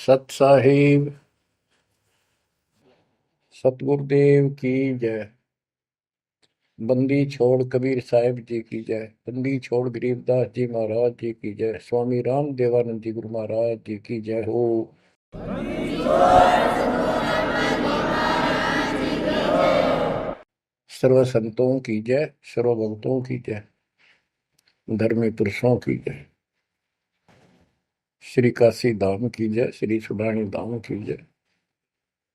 सत साहिब सतगुरुदेव की जय। बंदी छोड़ कबीर साहिब जी की जय। बंदी छोड़ गरीबदास जी महाराज जी की जय। स्वामी राम देवानंद जी गुरु महाराज जी की जय हो। सर्व संतों की जय, सर्व भक्तों की जय, धर्मी पुरुषों की जय। श्री काशी धाम की जय, श्री सुडानी धाम की जय,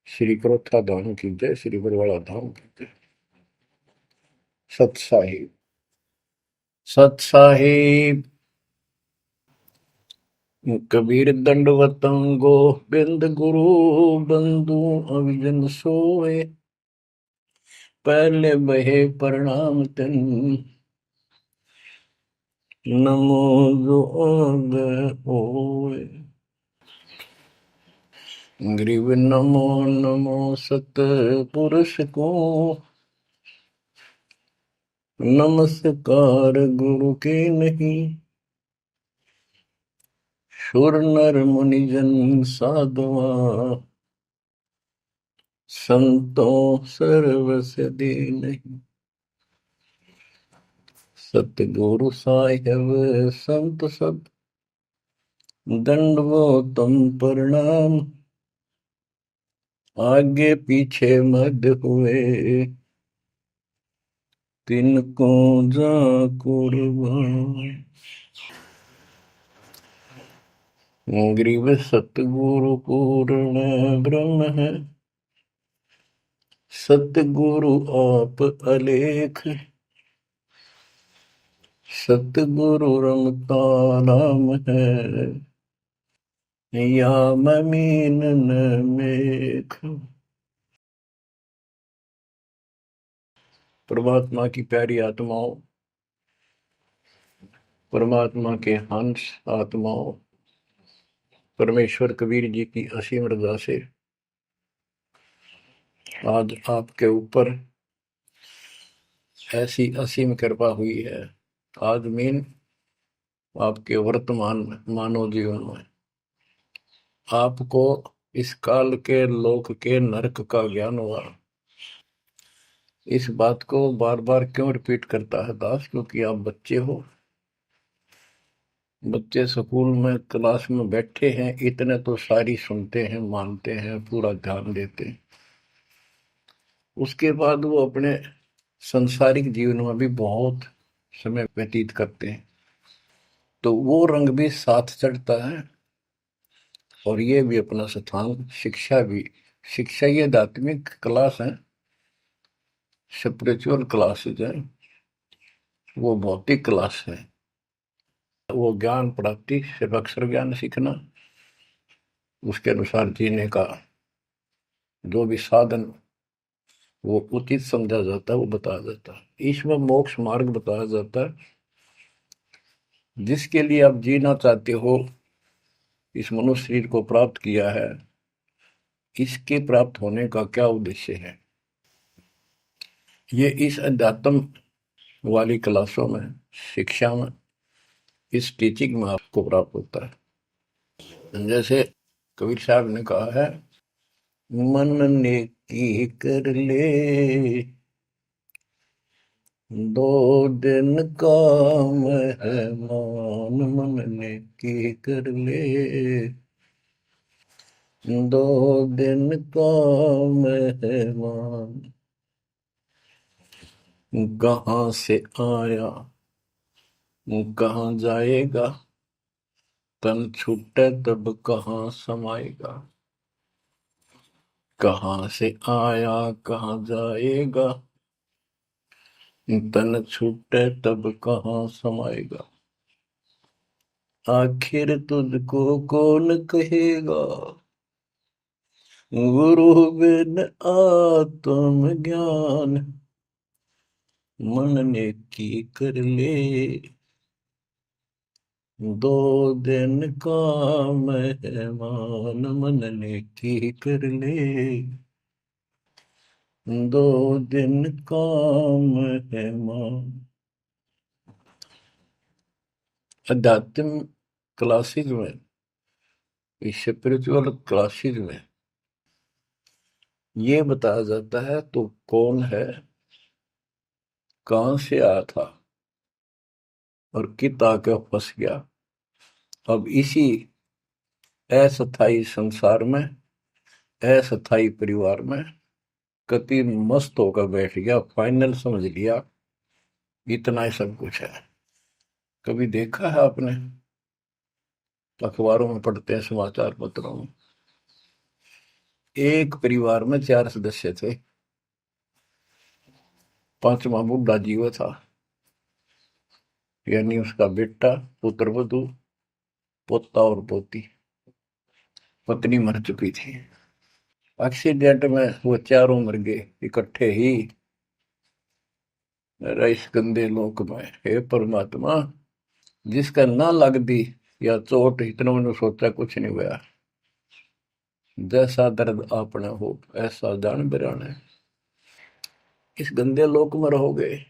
श्री क्रोथा धाम की जय, श्री बरवाड़ा धाम की जय। सत साहिब सत साहिब कबीर दंडवतम गोबिंद गुरु बंधु अविजन सोए। पहले बहे प्रणाम तन नमो जोग होए। ग्रीव नमो नमो सत पुरुष को नमस्कार गुरु के नहीं। सुर नर मुनिजन साधुआ संतों सर्वस दे नहीं। सतगुरु साहिब संत सब दंडवतम प्रणाम। आगे पीछे मद हुए तिनको जा कुर्बान। ग्रीव सतगुरु पूर्ण ब्रह्म है, सतगुरु आप अलेख। सतगुरु रमता नाम है, या मीनन मेख। परमात्मा की प्यारी आत्माओं, परमात्मा के हंस आत्माओं, परमेश्वर कबीर जी की असीम रजा से आज आपके ऊपर ऐसी असीम कृपा हुई है। आज मीन आपके वर्तमान मानव जीवन में आपको इस काल के लोक के नरक का ज्ञान हुआ। इस बात को बार बार क्यों रिपीट करता है दास? क्योंकि आप बच्चे हो। बच्चे स्कूल में क्लास में बैठे हैं, इतने तो सारी सुनते हैं, मानते हैं, पूरा ध्यान देते हैं। उसके बाद वो अपने संसारिक जीवन में भी बहुत समय व्यतीत करते हैं, तो वो रंग भी साथ चढ़ता है। और ये भी अपना स्थान, शिक्षा भी। शिक्षा ये आध्यात्मिक क्लास है, स्पिरिचुअल क्लासेज है, वो भौतिक क्लास है। वो ज्ञान प्राप्ति सिर्फ अक्षर ज्ञान सीखना, उसके अनुसार जीने का जो भी साधन वो उचित समझा जाता है वो बताया जाता है। ईश्वर मोक्ष मार्ग बताया जाता है, जिसके लिए आप जीना चाहते हो, इस मनुष्य शरीर को प्राप्त किया है, इसके प्राप्त होने का क्या उद्देश्य है। ये इस अध्यात्म वाली क्लासों में, शिक्षा में, इस टीचिंग में आपको प्राप्त होता है। जैसे कबीर साहब ने कहा है, मन ने की कर ले दो दिन काम है मान। मन ने की कर ले दो दिन काम है मान। कहाँ से आया कहाँ जाएगा, तन छूटे तब कहाँ समाएगा। कहाँ से आया कहाँ जाएगा, तन छूटे तब कहाँ समाएगा। आखिर तुझको कौन कहेगा, गुरु बिन आत्म ज्ञान। मन ने की कर ले दो दिन काम है मान। मन ने की कर ले दो दिन काम है मान। अध्यात्म क्लासेज में इस स्पिरिचुअल क्लासेज में ये बताया जाता है तो कौन है, कहां से आया था और कित आके फंस गया। अब इसी अस्थाई संसार में, अस्थाई परिवार में कति मस्त होकर बैठ गया, फाइनल समझ लिया इतना ही सब कुछ है। कभी देखा है आपने, अखबारों में पढ़ते हैं, समाचार पत्रों में, एक परिवार में 4 सदस्य थे, पांचवा बुढ़ा जीव था, यानी उसका बेटा, पुत्र वधू, पोता और पोती। पत्नी मर चुकी थी। एक्सीडेंट में वो चारों मर गए इकट्ठे ही। इस गंदे लोक में हे परमात्मा, जिसका ना लग दी या चोट, इतना मैंने सोचा कुछ नहीं हुआ। जैसा दर्द आपने हो ऐसा जान बिराने, इस गंदे लोक में रहोगे,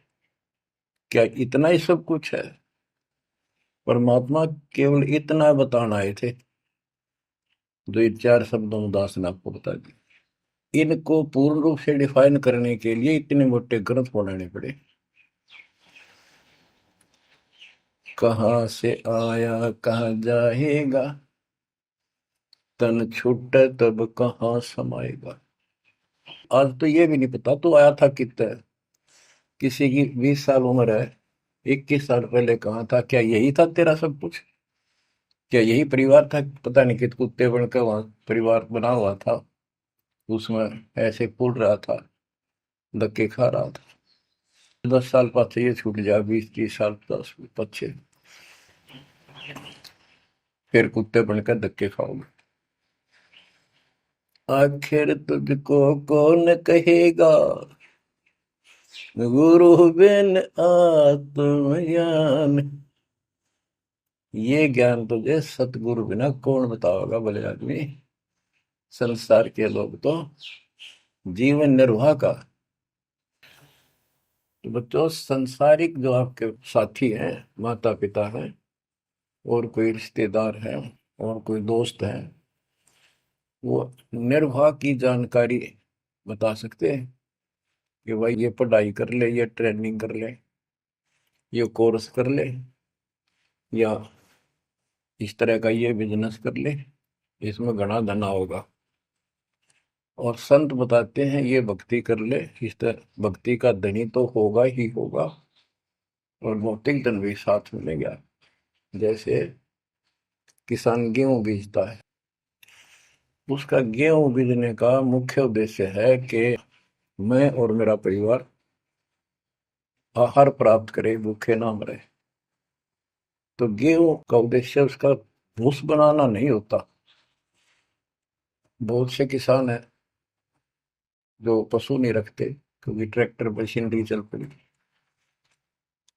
क्या इतना ही सब कुछ है? परमात्मा केवल इतना बताना आए थे, जो ये 4 शब्दों में दास ने आपको बता दी। इनको पूर्ण रूप से डिफाइन करने के लिए इतने मोटे ग्रंथ बनाने पड़े। कहाँ से आया कहाँ जाएगा, तन छूट तब कहाँ समाएगा। आज तो ये भी नहीं पता तो आया था कितना। किसी की 20 साल उम्र है, 21 साल पहले कहाँ था, क्या यही था तेरा सब कुछ? क्या यही परिवार था? पता नहीं कित कुत्ते बनकर वहां परिवार बना हुआ था, उसमें ऐसे फूल रहा था, धक्के खा रहा था। 10 साल पाछे ये छूट जाए, 20-30 साल 10 पीछे, फिर कुत्ते बनकर धक्के खाओगे। आखिर तुझको कौन कहेगा, गुरु बिन आत्मज्ञान। ये ज्ञान तुझे सतगुरु बिना कौन बताओगा भले आदमी। संसार के लोग तो जीवन निर्वाह का, तो बच्चों संसारिक जो आपके साथी हैं, माता पिता हैं, और कोई रिश्तेदार हैं, और कोई दोस्त हैं, वो निर्वाह की जानकारी बता सकते हैं कि भाई ये पढ़ाई कर ले, ये ट्रेनिंग कर ले, ये कोर्स कर ले, या इस तरह का ये बिजनेस कर ले, इसमें घना धना होगा। और संत बताते हैं ये भक्ति कर ले, इस तरह भक्ति का धनी तो होगा ही होगा, और भौतिक धन भी साथ मिलेगा। जैसे किसान गेहूं बीजता है, उसका गेहूं बीजने का मुख्य उद्देश्य है कि मैं और मेरा परिवार आहार प्राप्त करे, भूखे ना मरे। तो गेहूं का उद्देश्य उसका भूस बनाना नहीं होता। बहुत से किसान हैं जो पशु नहीं रखते, क्योंकि ट्रैक्टर मशीनरी चल पड़ी,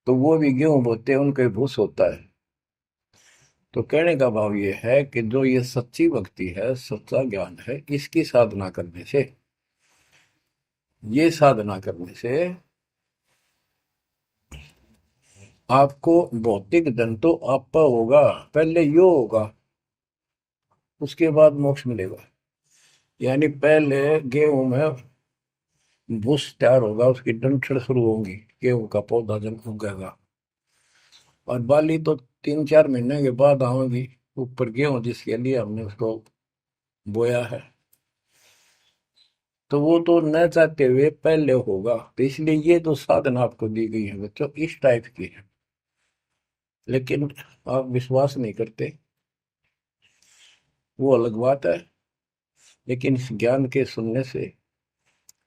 तो वो भी गेहूं बोते हैं, उनका भूस होता है। तो कहने का भाव ये है कि जो ये सच्ची भक्ति है, सच्चा ज्ञान है, इसकी साधना करने से, ये साधना करने से आपको भौतिक धन तो आपका होगा, पहले यो होगा, उसके बाद मोक्ष मिलेगा। यानी पहले गेहूं में भूस तैयार होगा, उसकी डंठल शुरू होंगी, गेहूं का पौधा जब उगेगा, और बाली तो 3-4 महीने के बाद आएगी ऊपर, गेहूं जिसके लिए हमने उसको बोया है। तो वो तो न चाहते हुए पहले होगा। तो इसलिए ये जो साधना आपको दी गई है बच्चों, इस टाइप की है, लेकिन आप विश्वास नहीं करते, वो अलग बात है। लेकिन इस ज्ञान के सुनने से,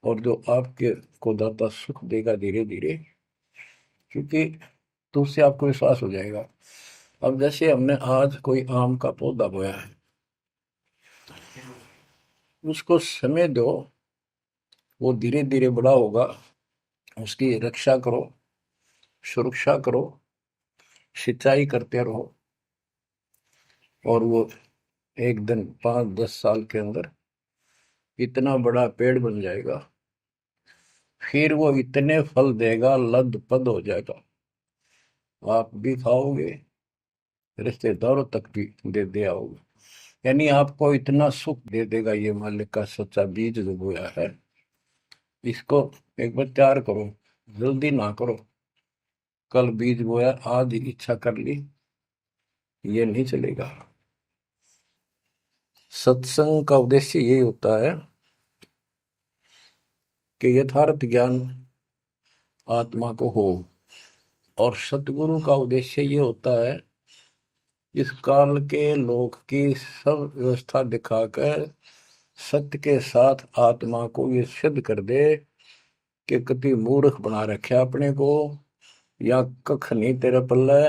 और जो आपके को दाता सुख देगा धीरे धीरे, क्योंकि तो उससे आपको विश्वास हो जाएगा। अब जैसे हमने आज कोई आम का पौधा बोया है, उसको समय दो, वो धीरे धीरे बड़ा होगा, उसकी रक्षा करो, सुरक्षा करो, सिंचाई करते रहो, और वो एक दिन 5-10 साल के अंदर इतना बड़ा पेड़ बन जाएगा। फिर वो इतने फल देगा, लद पद हो जाएगा, आप भी खाओगे, रिश्तेदारों तक भी दे दे आओगे। यानी आपको इतना सुख दे देगा ये मालिक का सच्चा बीज जो बोया है, इसको एक बार तैयार करो, जल्दी ना करो। कल बीज बोया, आज इच्छा कर ली, ये नहीं चलेगा। सत्संग का उद्देश्य यही होता है कि यथार्थ ज्ञान आत्मा को हो, और सतगुरु का उद्देश्य ये होता है इस काल के लोक की सब व्यवस्था दिखाकर सत्य के साथ आत्मा को ये सिद्ध कर दे कि कति मूर्ख बना रखे अपने को, या कख नहीं तेरे पल्ले,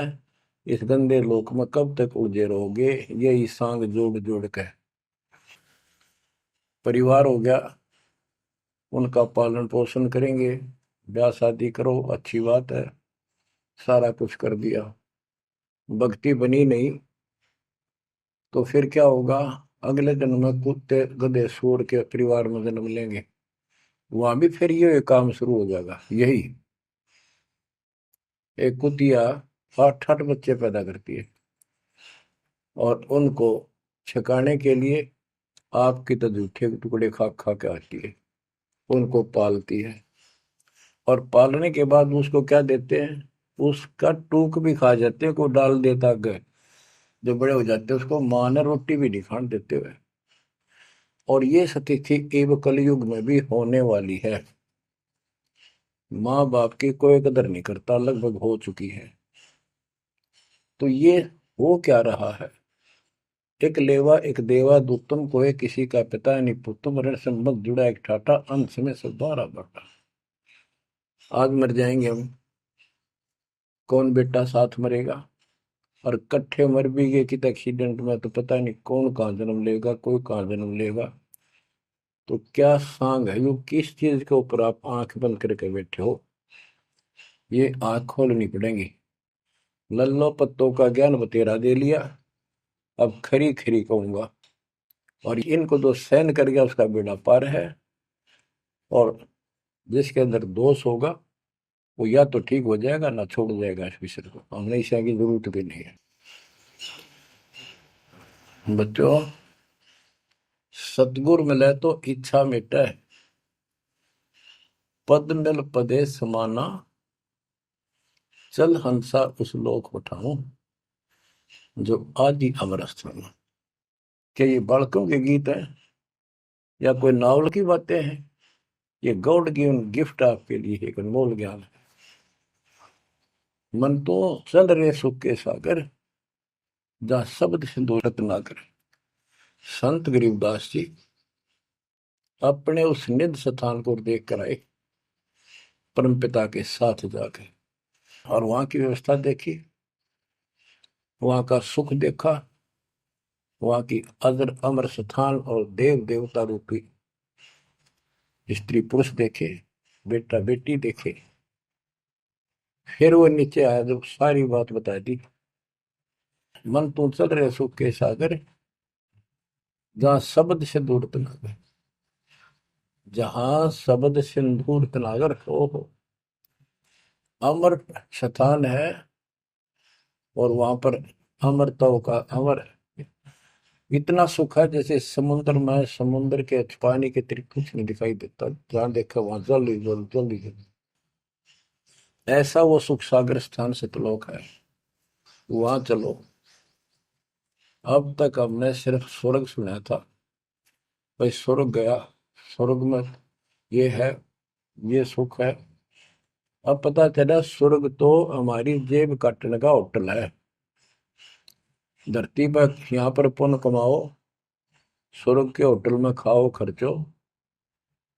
इस गंदे लोक में कब तक उलझे रहोगे। यही सांग जोड़ जोड़ के परिवार हो गया, उनका पालन पोषण करेंगे, ब्याह शादी करो, अच्छी बात है, सारा कुछ कर दिया, भक्ति बनी नहीं तो फिर क्या होगा? अगले जन्म में कुत्ते गधे सूअर के परिवार में जन्म लेंगे, वहां भी फिर ये काम शुरू हो जाएगा। यही एक कुतिया 8-8 बच्चे पैदा करती है, और उनको छकाने के लिए आपकी तो जूठे टुकड़े खा खा के आती है, उनको पालती है, और पालने के बाद उसको क्या देते हैं? उसका टूक भी खा जाते हैं, को डाल देता गए, जो बड़े हो जाते हैं उसको माँ ने रोटी भी नहीं खाने देते हुए। और ये स्थिति एवं कलयुग में भी होने वाली है। माँ बाप की कोई कदर नहीं करता, लगभग हो चुकी है। तो ये हो क्या रहा है? एक लेवा एक देवा दूतम को है, किसी का पिता नहीं पुतम, ऋण संबंध जुड़ा एक ठाटा, अंत में सब बारह बाटा। आज मर जाएंगे हम, कौन बेटा साथ मरेगा? और कट्ठे मर भी गए कित एक्सीडेंट में, तो पता नहीं कौन कहाँ जन्म लेगा, कोई कहाँ जन्म लेगा। तो क्या सांग है यो? किस चीज के ऊपर आप आंख बंद करके बैठे हो? ये आंख खोलनी पड़ेगी। लल्लो पत्तों का ज्ञान बतेरा दे लिया, अब खरी खरी कहूंगा। और इनको जो सहन कर गया उसका बेड़ा पार है, और जिसके अंदर दोष होगा वो या तो ठीक हो जाएगा ना छोड़ जाएगा इस विषय को। हमने इस की जरूरत भी नहीं है। बच्चों, सतगुर मिले तो इच्छा मिटे, पद मिल पदे समाना, चल हंसा उस लोक उठाऊं जो आदि अमर स्थान। क्या ये बालकों के गीत हैं या कोई नावल की बातें हैं? ये गॉड गिवन गिफ्ट आपके लिए एक अनमोल ज्ञान है। मन तो चल रहे सुख के सागर, जहाँ शब्द सिंधु रत्नाकर। संत गरीबदास जी अपने उस निध स्थान को देख कर आए, परम पिता के साथ जाकर, और वहां की व्यवस्था देखी, वहां का सुख देखा, वहां की अजर अमर स्थान और देव देवता रूपी स्त्री पुरुष देखे, बेटा बेटी देखे। फिर वो नीचे आया, जब सारी बात बता दी। मन तो चल रहे सुख के सागर, जहां शब्द से दूर तनागर, जहां शब्द सिंदूर तनागर हो अमर स्थान है। और वहां पर अमरताओं का अमर इतना सुख है, जैसे समुद्र में समुद्र के पानी के तरीके कुछ नहीं दिखाई देता, जहां देखा वहां जल ही जल, जल ही जल। ऐसा वो सुख सागर स्थान सतलोक है, वहां चलो। अब तक हमने सिर्फ स्वर्ग सुना था, भाई स्वर्ग गया, स्वर्ग में ये है, ये सुख है। अब पता चला स्वर्ग तो हमारी जेब काटने का होटल है। धरती पर यहाँ पर पुण्य कमाओ, स्वर्ग के होटल में खाओ खर्चो,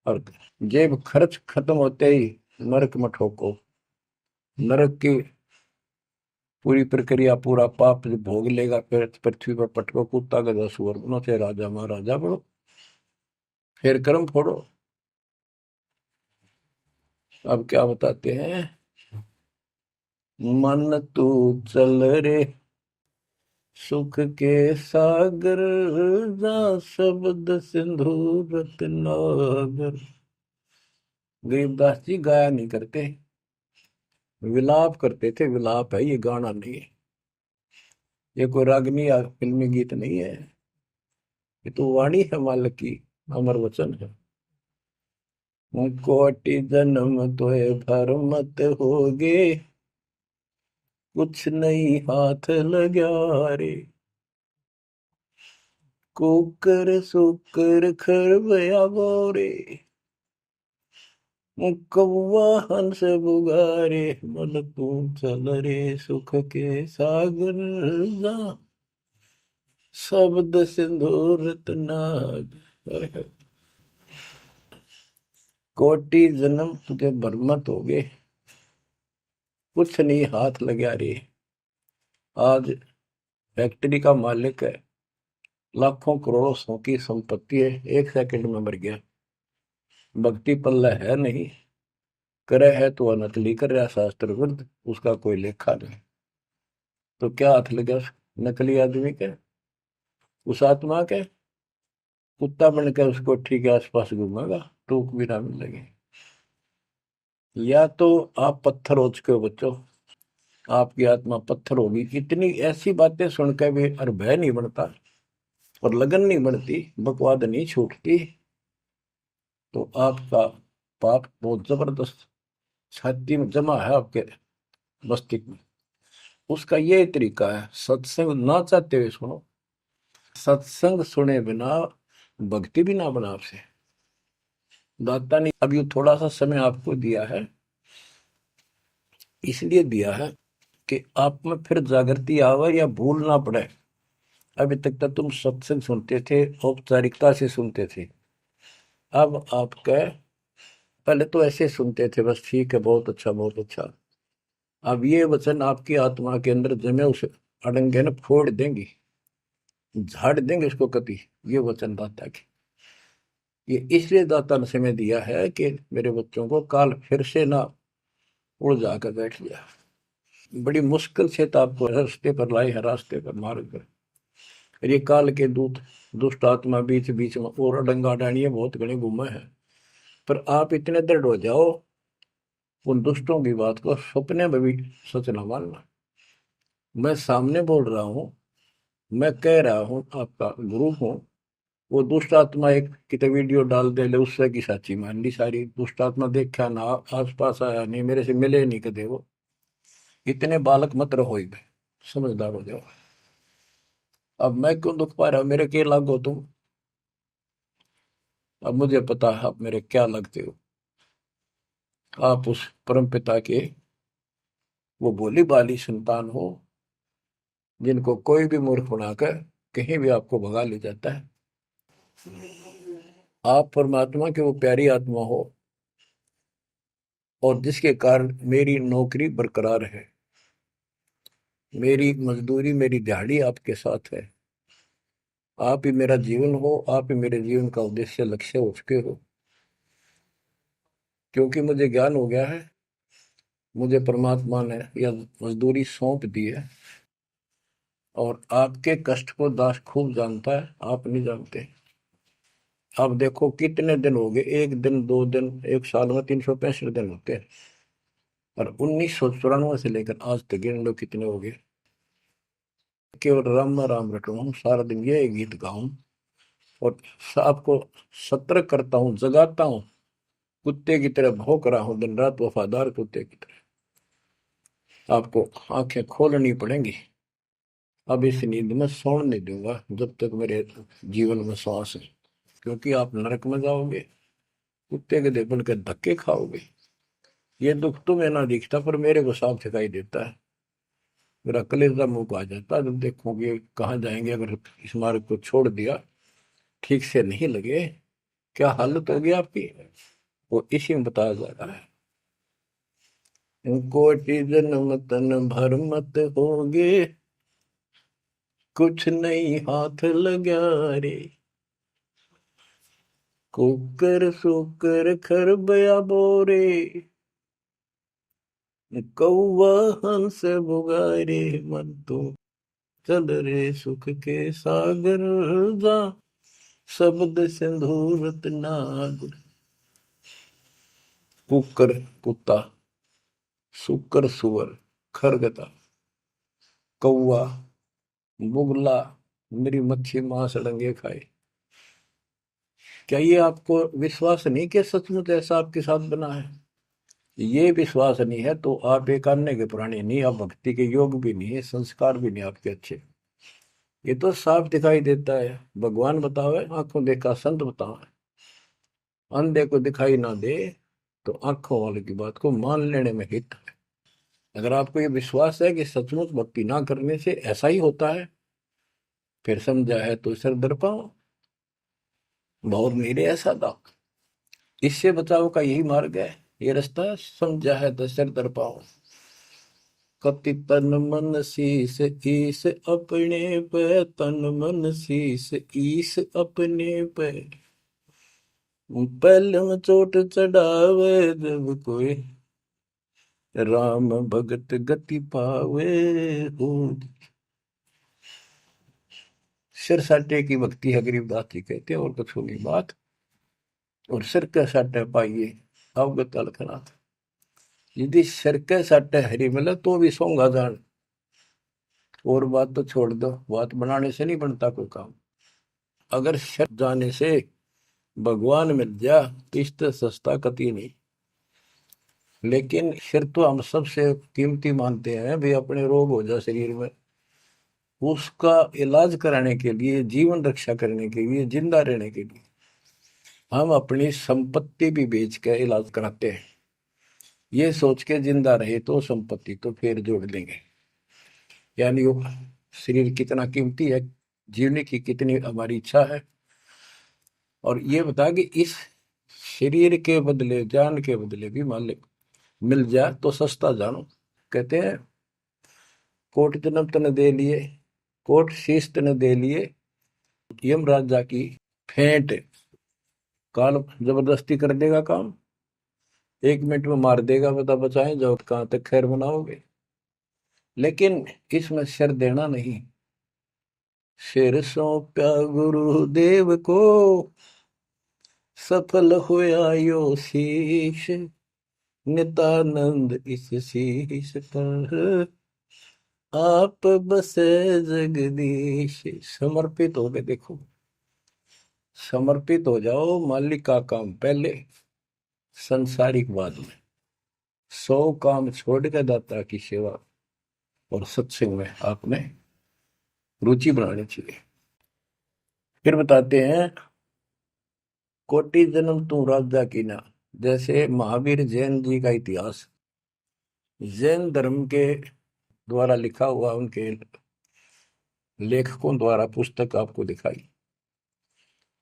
और जेब खर्च खत्म होते ही नरक में ठोको। नरक की पूरी प्रक्रिया, पूरा पाप जो भोग लेगा, फिर पृथ्वी पर पटको, कुत्ता गधा सुअर बनो, चाहे राजा महाराजा बनो, फिर कर्म फोड़ो। अब क्या बताते हैं? मन तू चल रे सुख के सागर, जा शब्द सिंधु रत्नागर। गरीबदास जी गाया नहीं करते, विलाप करते थे। विलाप है, ये गाना नहीं है, ये कोई रागनी या फिल्मी गीत नहीं है। ये तो वाणी है मालिक की, अमर वचन है। कोटि जन्म तोय भर मत होगे, कुछ नहीं हाथ लगा रे। कुकर सुकर खरबया बोरे, कौवा हंस बुगारे, मन तू चल रे सुख के सागर जा, शब्द सिंदूर नाग। कोटि जन्म तुझे बरमत हो गए, कुछ नहीं हाथ लगा रे। आज फैक्ट्री का मालिक है, लाखों करोड़ों सौ की संपत्ति है, एक सेकंड में मर गया। भक्ति पल्ला है नहीं, करे है तो नकली कर रहा शास्त्र विरुद्ध, उसका कोई लेखा नहीं। तो क्या हाथ लगा उस नकली आदमी के, उस आत्मा के? कुत्ता बन के उसको ठीक है आसपास घूमेगा, टूक भी ना मिलेगी। या तो आप पत्थर हो चुके हो बच्चों, आपकी आत्मा पत्थर होगी। इतनी ऐसी बातें सुनकर भी और भय नहीं बनता और लगन नहीं बनती, बकवाद नहीं छूटती, तो आपका पाप बहुत जबरदस्त छाती में जमा है आपके मस्तिष्क में। उसका ये तरीका है, सत्संग ना चाहते हुए सुनो। सत्संग सुने बिना भक्ति भी ना बना आपसे। दाता ने अब ये थोड़ा सा समय आपको दिया है, इसलिए दिया है कि आप में फिर जागृति आवे या भूल ना पड़े। अभी तक तो तुम सत्संग सुनते थे, औपचारिकता से सुनते थे। अब आपका, पहले तो ऐसे सुनते थे बस, ठीक है बहुत अच्छा बहुत अच्छा। अब ये वचन आपकी आत्मा के अंदर जमे, उसे अड़ंगे न फोड़ देंगी, झाड़ देंगे उसको कति। ये वचन दाता की, ये इसलिए दाता ने समय दिया है कि मेरे बच्चों को काल फिर से ना उड़ जाकर बैठ गया। बड़ी मुश्किल से तो आपको रास्ते पर लाए हैं, रास्ते पर मार्ग पर। ये काल के दूत दुष्ट आत्मा बीच बीच में और अडंगा डाणिए बहुत घने घूमे हैं, पर आप इतने दृढ़ हो जाओ, उन दुष्टों की बात को सपने में भी सच न मानना। मैं सामने बोल रहा हूँ, मैं कह रहा हूँ, आपका गुरु हूँ। वो दुष्ट आत्मा एक कितने वीडियो डाल दे ले, उससे की साची मान ली सारी। दुष्ट आत्मा देखा ना, आस पास आया नहीं, मेरे से मिले नहीं कदे वो। इतने बालक मत रहो, ही समझदार हो जाओ। अब मैं क्यों दुख पा रहा हूँ, मेरे के लागो तुम? अब मुझे पता है आप मेरे क्या लगते हो। आप उस परम पिता के वो भोली भाली संतान हो, जिनको कोई भी मूर्ख बनाकर कहीं भी आपको भगा ले जाता है। आप परमात्मा के वो प्यारी आत्मा हो, और जिसके कारण मेरी नौकरी बरकरार है, मेरी मजदूरी मेरी दिहाड़ी आपके साथ है। आप ही मेरा जीवन हो, आप ही मेरे जीवन का उद्देश्य लक्ष्य हो चुके हो। क्योंकि मुझे ज्ञान हो गया है, मुझे परमात्मा ने यह मजदूरी सौंप दी है, और आपके कष्ट को दास खूब जानता है, आप नहीं जानते। अब देखो कितने दिन हो गए, एक दिन दो दिन, एक साल में 365 दिन होते हैं, और 1994 से लेकर आज तक गिन लो कितने हो गए। केवल राम राम रटूं, सारा दिन ये गीत गाऊं, और आपको सतर्क करता हूँ, जगाता हूँ। कुत्ते की तरह भौंक रहा हूँ दिन रात, वफादार कुत्ते की तरह। आपको आंखें खोलनी पड़ेंगी। अब इस नींद में सोने नहीं दूंगा जब तक मेरे जीवन में श्वास है, क्योंकि आप नरक में जाओगे, कुत्ते के दे बन के धक्के खाओगे। ये दुख तुम्हें ना दिखता, पर मेरे को साफ दिखाई देता है। मेरा कलेजा मुंह को आ जाता है जब देखोगे कहाँ जाएंगे अगर इस मार्ग को छोड़ दिया, ठीक से नहीं लगे, क्या हालत होगी आपकी। वो इसी में बताया जा रहा है। कोटि जन्म तन भर मत होगे, कुछ नहीं हाथ लगा रे। कुकर सुकर खरबया बोरे, कौवा हंस बुगारे, मन तो चल रे सुख के सागर जा, शब्द सिंधूरत नाग। कुकर कुत्ता, सुकर सुअर, खरगता, कौवा, बुगला, मेरी मच्छी मांस अड़ंगे खाए। क्या ये आपको विश्वास नहीं कि सचमुच ऐसा आपके साथ बना है? ये विश्वास नहीं है तो आप एक अन्य के प्राणी नहीं, आप भक्ति के योग भी नहीं है, संस्कार भी नहीं आपके अच्छे। ये तो साफ दिखाई देता है। भगवान बताओ है, आंखों देखा संत बताओ है। अंधे को दिखाई ना दे तो आंखों वाले की बात को मान लेने में हित है। अगर आपको ये विश्वास है कि सचमुच भक्ति ना करने से ऐसा ही होता है, फिर समझा है तो सिर दर पाओ, बहुत मेरे ऐसा था। इससे बचाव का यही मार्ग है, ये रास्ता। समझा है तो सिर दर पाओ। कति तन मन शीस ईस अपने पे, तन मन शीस ईस अपने पे। पहले में चोट चढ़ावे जब कोई, राम भगत गति पावे हो। सिर साटे की भक्ति है, गरीबदास जी कहते हैं, और कुछ होगी बात। और सिर के साटे पाइए अवगत अलखनाथ। यदि सिर के साटे हरी मिले तो भी सोंगा जान। और बात तो छोड़ दो, बात बनाने से नहीं बनता कोई काम। अगर सिर जाने से भगवान मिल जा तो इससे सस्ता कति नहीं। लेकिन सिर तो हम सबसे कीमती मानते हैं भाई। अपने रोग हो जाए शरीर में, उसका इलाज कराने के लिए, जीवन रक्षा करने के लिए, जिंदा रहने के लिए हम अपनी संपत्ति भी बेच के इलाज कराते हैं। ये सोच के जिंदा रहे तो संपत्ति तो फिर जोड़ लेंगे। यानी वो शरीर कितना कीमती है, जीने की कितनी हमारी इच्छा है। और ये बता कि इस शरीर के बदले, जान के बदले भी मालिक मिल जाए तो सस्ता जानो। कहते हैं कोट जन्म तन दे लिए, कोट शीश तन दे लिए, यम राजा की फेंट। काल जबरदस्ती कर देगा काम, 1 मिनट में मार देगा, बता बचाएं जाओ कहां तक खैर बनाओगे। लेकिन इसमें सिर देना नहीं। सिर सौंपा गुरुदेव को, सफल होया यो शीश। नित्यानंद इस शीश पर आप बसे जगदीश। समर्पित हो गए, देखो समर्पित हो जाओ। मालिक का काम पहले, संसारिक बाद में। 100 काम छोड़ के दाता की सेवा और सत्संग में आपने रुचि बनानी चाहिए। फिर बताते हैं कोटि जन्म तू राजा की ना। जैसे महावीर जैन जी का इतिहास जैन धर्म के द्वारा लिखा हुआ, उनके लेखकों द्वारा पुस्तक आपको दिखाई।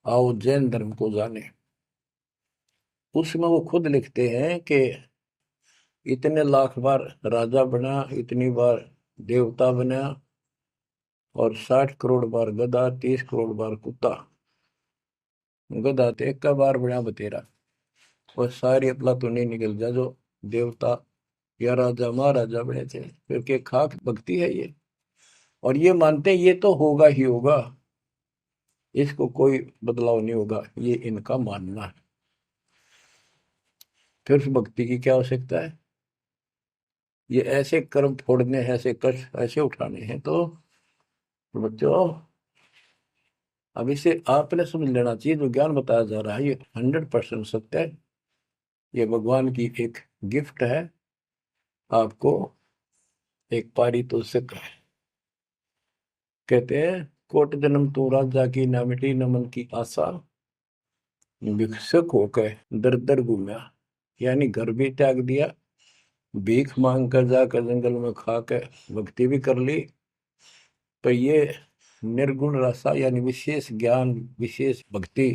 आओ जैन धर्म को जाने। उसमें वो खुद लिखते हैं कि इतने लाख बार राजा बना, इतनी बार देवता बना, और 60 करोड़ बार गधा, 30 करोड़ बार कुत्ता। गधा तो एक का बार बना बतेरा। और सारी अपला तो नहीं निकल जा जो देवता या राजा महाराजा बने थे, क्योंकि खाक भक्ति है ये। और ये मानते हैं ये तो होगा ही होगा, इसको कोई बदलाव नहीं होगा, ये इनका मानना है। फिर उस भक्ति की क्या आवश्यकता है? ये ऐसे कर्म फोड़ने हैं, ऐसे कष्ट ऐसे उठाने हैं। तो बच्चों अब इसे आपने समझ लेना चाहिए, जो ज्ञान बताया जा रहा है ये 100% सत्य है। ये भगवान की एक गिफ्ट है आपको, एक पारितोषिक है। कहते हैं कोट जन्म तू राजा की, ना मिटी न मन की आशा। भिक्षुक होकर दर दर घूमा, यानी घर भी त्याग दिया, भीख मांग कर जाकर जंगल में खा कर भक्ति भी कर ली। पर ये निर्गुण रसा यानी विशेष ज्ञान, विशेष भक्ति,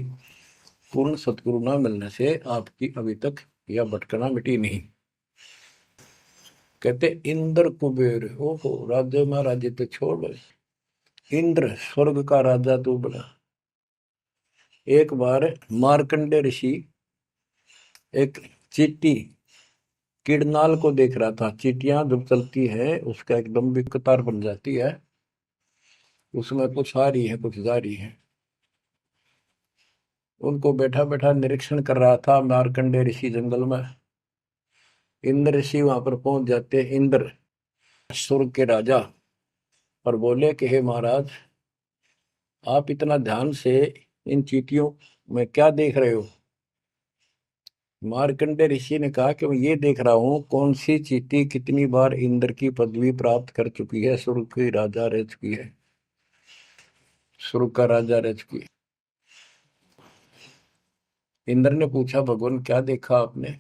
पूर्ण सतगुरु न मिलने से आपकी अभी तक यह भटकना मिटी नहीं। कहते इंद्र कुबेर, ओहो राज्य महाराजे तो छोड़, इंद्र स्वर्ग का राजा तू बना। एक बार मार्कंडे ऋषि एक चींटी किड़नाल को देख रहा था। चींटियां जब चलती है उसका एक लंबी कतार बन जाती है, उसमें कुछ आ रही है कुछ जा रही है। उनको बैठा बैठा निरीक्षण कर रहा था मार्कंडे ऋषि जंगल में। इंद्र ऋषि वहां पर पहुंच जाते, इंद्र स्वर्ग के राजा, और बोले कि हे महाराज, आप इतना ध्यान से इन चींटियों मैं क्या देख रहे हो? मार्कंडे ऋषि ने कहा कि मैं ये देख रहा हूँ कौन सी चींटी कितनी बार इंद्र की पदवी प्राप्त कर चुकी है, स्वर्ग की राजा रह चुकी है, स्वर्ग का राजा रह चुकी है। इंद्र ने पूछा, भगवान क्या देखा आपने?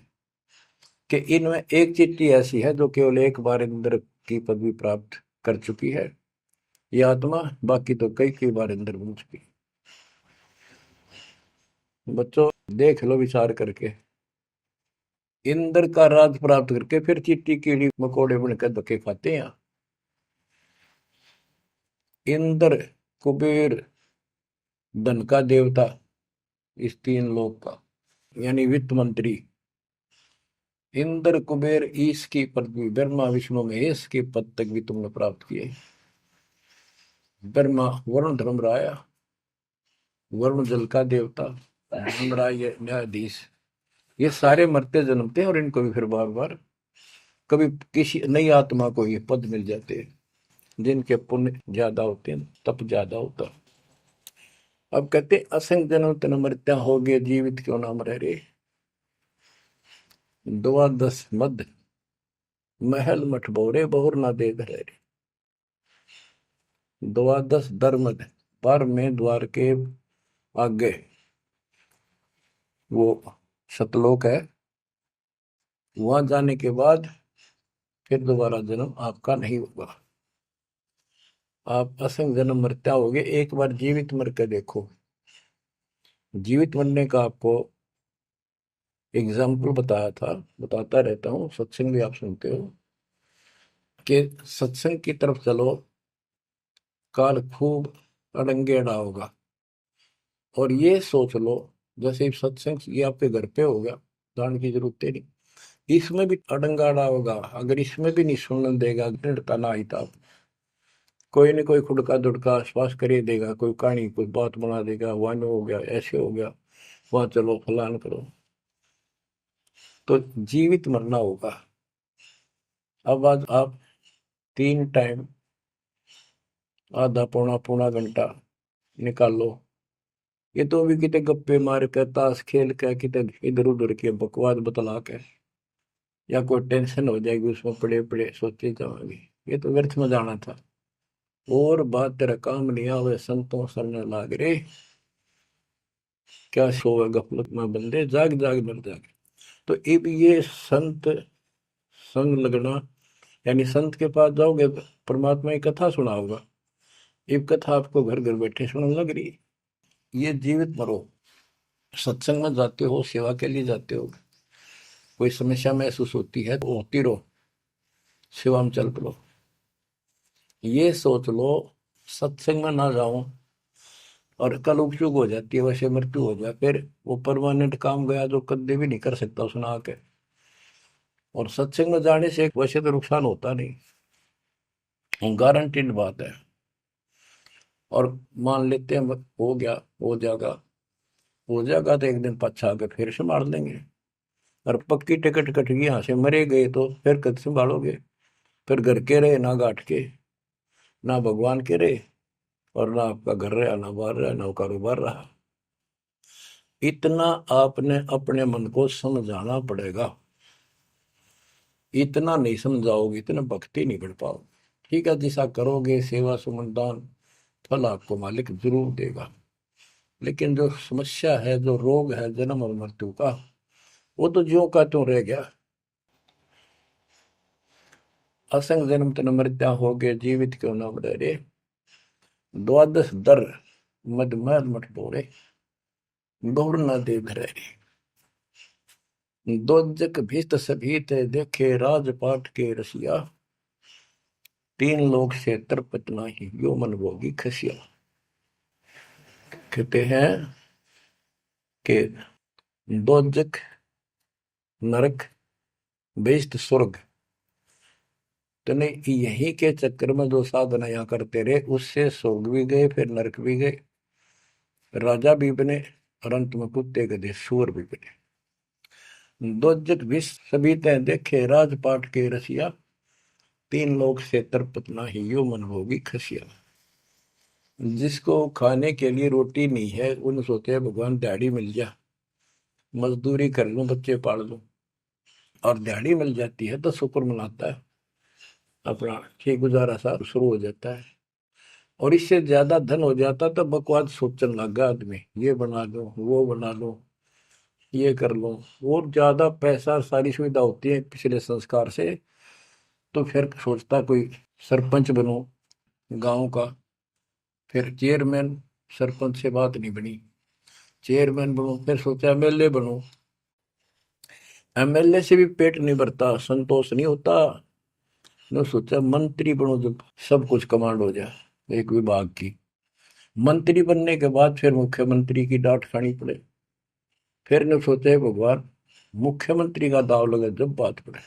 कि इनमें एक चींटी ऐसी है जो केवल एक बार इंद्र की पदवी प्राप्त कर चुकी है, ये आत्मा, बाकी तो कई कई बार इंद्र बन चुकी है। बच्चों देख लो विचार करके, इंद्र का राज प्राप्त करके फिर चींटी कीड़ी मकोड़े बनकर धक्के खाते हैं। इंद्र, कुबेर, धन का देवता, इस तीन लोक का, यानी वित्त मंत्री, इंद्र कुबेर ईश की पदवी, ब्रह्मा विष्णु महेश के पद तक भी तुमने प्राप्त किए। ब्रह्मा वरुण धर्मराय, वरुण जल का देवता, धर्मराय न्यायाधीश, ये सारे मरते जन्मते हैं और इनको भी फिर बार बार कभी किसी नई आत्मा को ये पद मिल जाते हैं, जिनके पुण्य ज्यादा होते हैं, तप ज्यादा होता। अब कहते असंग जन्म तन मृत्या हो गए, जीवित क्यों नाम रह रे। द्वादश मद महल मठ बोरे, बहुर ना दे धरे। द्वादश धर्मद, पर में द्वार के आगे वो सतलोक है, वहां जाने के बाद फिर दोबारा जन्म आपका नहीं होगा। आप असंग जन्म मरता होगे, एक बार जीवित मर के देखो। जीवित मरने का आपको एग्जाम्पल बताया था, बताता रहता हूँ, सत्संग भी आप सुनते हो, कि सत्संग की तरफ चलो, काल खूब अड़ंगेड़ा होगा। और ये सोच लो जैसे सत्संग ये आपके घर पे हो गया, जान की जरूरत है नहीं, इसमें भी अड़ंगाड़ा होगा। अगर इसमें भी नहीं सुनने देगा, दृढ़ता ना आई तो कोई न कोई खुड़का दुड़का आसपास कर ही देगा, कोई कहानी कोई बात बना देगा, वन हो गया, ऐसे हो गया, वहां चलो फलान करो। तो जीवित मरना होगा। अब आज आप 3 टाइम आधा पौना पौना घंटा निकालो, ये तो भी कितने गप्पे मार के, ताश खेल के, कितने इधर उधर के बकवास बतला के, या कोई टेंशन हो जाएगी उसमें पड़े पड़े सोचे जाओगे, ये तो व्यर्थ में जाना था। और बात तेरा काम नहीं आवे, संतों सरने लाग रे, क्या सोवे गफलत में बंदे, जाग जाग मर जागे। तो अब ये संत संग लगना, यानी संत के पास जाओगे परमात्मा की कथा सुना होगा, ये कथा आपको घर घर बैठे सुनने लग रही है। ये जीवित मरो, सत्संग में जाते हो, सेवा के लिए जाते हो, कोई समस्या महसूस होती है तो होती रहो, सेवा में चल पड़ो। ये सोच लो सत्संग में ना जाऊं और कल उपचुक हो जाती है, वैसे मृत्यु हो जाए, फिर वो परमानेंट काम गया जो कभी भी नहीं कर सकता सुना के। और सत्संग में जाने से वैसे तो नुकसान होता नहीं, गारंटीड बात है। और मान लेते हैं हो गया, हो जाएगा, हो जाएगा तो एक दिन पछा के फिर संभाल लेंगे। और पक्की टिकट कट गई, यहाँ से मरे गए तो फिर कद संभालोगे? फिर घर के रहे ना घाट के, ना भगवान के रहे, और ना आपका घर रहा, ना बाहर रहा, ना कारोबार रहा। इतना आपने अपने मन को समझाना पड़ेगा, इतना नहीं समझाओगे इतना भक्ति नहीं कर पाओगे। ठीक है, जैसा करोगे सेवा सुमन दान, फल आपको मालिक जरूर देगा। लेकिन जो समस्या है, जो रोग है जन्म और मृत्यु का, वो तो ज्यों का त्यों रह गया। असंग जन्म तन मृत्या हो गए, जीवित क्यों नाम रह रे। द्वादश दर मद मठ बोरे, गौर न दे धरे। दोजक भीत सभीत देखे, राजपाट के रसिया, तीन लोग से तरपत नाही, यो मन भोगी खसिया। कहते हैं कि दोजक नरक बेस्ट स्वर्ग, तूने यही के चक्कर में जो साधना यहाँ करते रहे, उससे स्वर्ग भी गए, फिर नरक भी गए, राजा भी बने, और अंत में कुत्ते गधे सूअर भी बने। दोजक भी सभी तय देखे, राजपाट के रसिया, तीन लोग से तरपत नाही, यो मन भोगी खसिया। जिसको खाने के लिए रोटी नहीं है उन सोचते हैं भगवान दिहाड़ी मिल जा, मजदूरी कर लूं, बच्चे पाल लूं, और दिहाड़ी मिल जाती है तो शुक्र मनाता है, अपना ठीक गुजारा सा शुरू हो जाता है। और इससे ज्यादा धन हो जाता तो बकवास सोचने लगा आदमी, ये बना लो, वो बना लो, ये कर लो। और ज्यादा पैसा सारी सुविधा होती है पिछले संस्कार से, तो फिर सोचता कोई सरपंच बनो गांव का, फिर चेयरमैन, सरपंच से बात नहीं बनी, चेयरमैन बनो, फिर सोचा एमएलए बनो, एमएलए से भी पेट नहीं भरता, संतोष नहीं होता, ने सोचा मंत्री बनो, जब सब कुछ कमांड हो जाए एक विभाग की। मंत्री बनने के बाद फिर मुख्यमंत्री की डांट खानी पड़े, फिर ने सोचा भगवान मुख्यमंत्री का दाव लगे जब बात पड़े।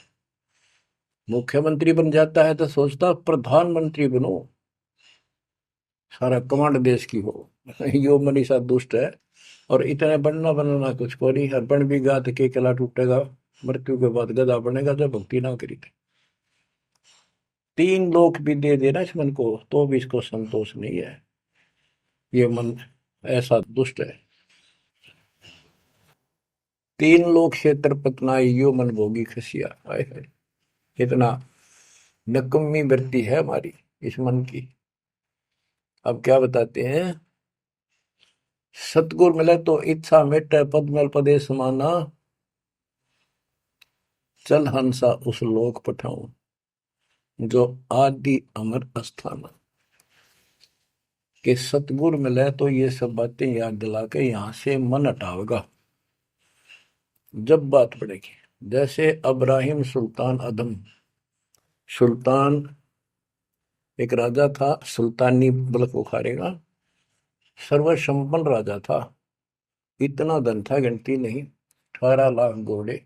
मुख्यमंत्री बन जाता है तो सोचता प्रधानमंत्री बनो, सारा कमांड देश की हो। यो मनीषा दुष्ट है, और इतने बनना बनना कुछ को नहीं, हर बन भी गा तो के किला टूटेगा, मृत्यु के बाद गधा बनेगा जब भक्ति ना करी थी। 3 लोक भी दे देना इस मन को तो भी इसको संतोष नहीं है, ये मन ऐसा दुष्ट है। 3 लोक क्षेत्र पतनाई यो मन भोगी खसिया, हाय हाय, इतना नकम्मी वृत्ति है हमारी इस मन की। अब क्या बताते हैं, सतगुर मिले तो इच्छा मिटे, पद मल पदे समाना, चल हंसा उस लोक पठाऊं, जो आदि अमर अस्थान। कि सतगुर मिले तो ये सब बातें याद दिला के यहां से मन हटावेगा जब बात पड़ेगी। जैसे अब्राहिम सुल्तान अदम, सुल्तान एक राजा था, सुल्तानी मुल्क उखाड़ेगा, सर्वसंपन्न राजा था, इतना धन था गिनती नहीं, 18 लाख घोड़े,